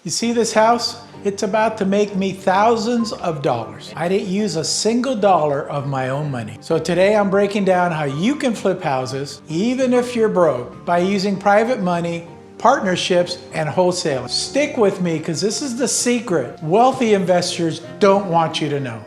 You see this house? It's about to make me thousands of dollars. I didn't use a single dollar of my own money. So today I'm breaking down how you can flip houses, even if you're broke, by using private money, partnerships, and wholesaling. Stick with me because this is the secret wealthy investors don't want you to know.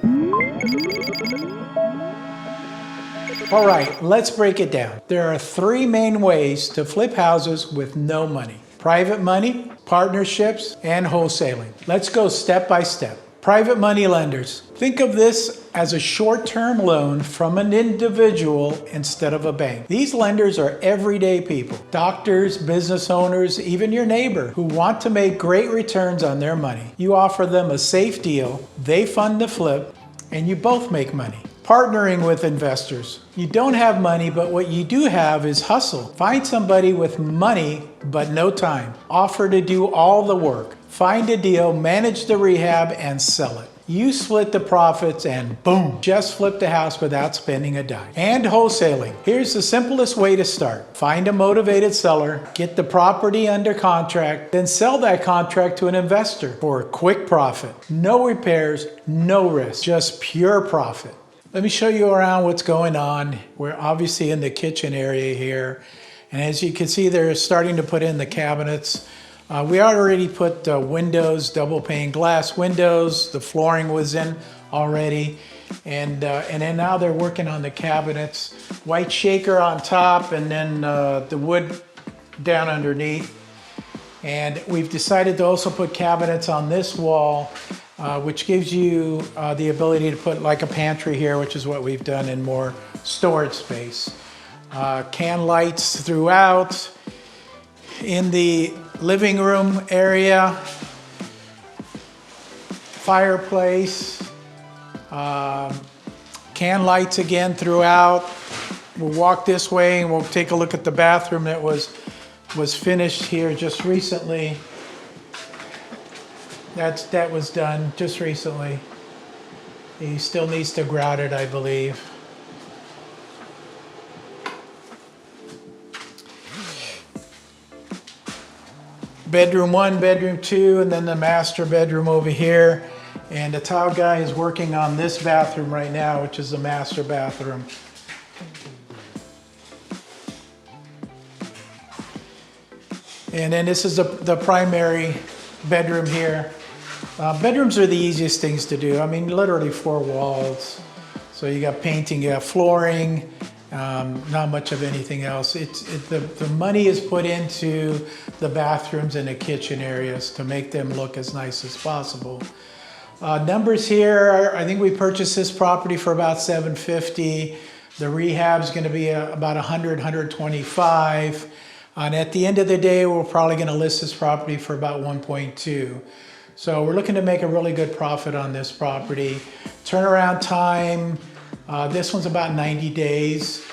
All right, let's break it down. There are three main ways to flip houses with no money: private money, partnerships, and wholesaling. Let's go step by step. Private money lenders. Think of this as a short-term loan from an individual instead of a bank. These lenders are everyday people, doctors, business owners, even your neighbor, who want to make great returns on their money. You offer them a safe deal, they fund the flip, and you both make money. Partnering with investors. You don't have money, but what you do have is hustle. Find somebody with money, but no time. Offer to do all the work. Find a deal, manage the rehab, and sell it. You split the profits and boom, just flip the house without spending a dime. And wholesaling. Here's the simplest way to start. Find a motivated seller, get the property under contract, then sell that contract to an investor for a quick profit. No repairs, no risk, just pure profit. Let me show you around what's going on. We're obviously in the kitchen area here. And as you can see, they're starting to put in the cabinets. We already put windows, double pane glass windows. The flooring was in already. And then now they're working on the cabinets. White shaker on top and then the wood down underneath. And we've decided to also put cabinets on this wall, which gives you the ability to put like a pantry here, which is what we've done, in more storage space. Can lights throughout. In the living room area, fireplace, can lights again throughout. We'll walk this way and we'll take a look at the bathroom that was finished here just recently. That was done just recently. He still needs to grout it, I believe. Bedroom 1, bedroom 2, and then the master bedroom over here. And the tile guy is working on this bathroom right now, which is the master bathroom. And then this is the primary bedroom here. Bedrooms are the easiest things to do. I mean, literally 4 walls. So you got painting, you got flooring, not much of anything else. The money is put into the bathrooms and the kitchen areas to make them look as nice as possible. Numbers here, I think we purchased this property for about $750. The rehab's gonna be about $100, $125. And at the end of the day, we're probably gonna list this property for about $1.2. So we're looking to make a really good profit on this property. Turnaround time, this one's about 90 days.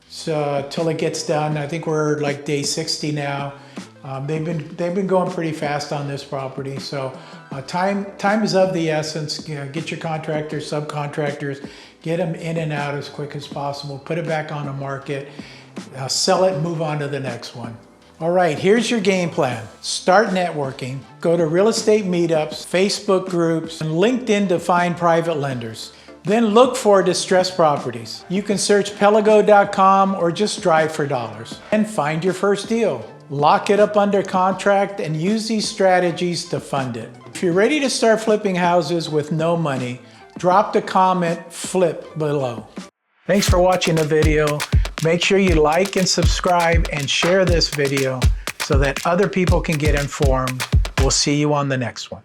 So till it gets done. I think we're like day 60 now. They've been going pretty fast on this property. So time is of the essence. You know, get your contractors, subcontractors, get them in and out as quick as possible. Put it back on the market, sell it, and move on to the next one. All right, here's your game plan. Start networking. Go to real estate meetups, Facebook groups, and LinkedIn to find private lenders. Then look for distressed properties. You can search Pelago.com or just drive for dollars. And find your first deal. Lock it up under contract and use these strategies to fund it. If you're ready to start flipping houses with no money, drop the comment "flip" below. Thanks for watching the video. Make sure you like and subscribe and share this video so that other people can get informed. We'll see you on the next one.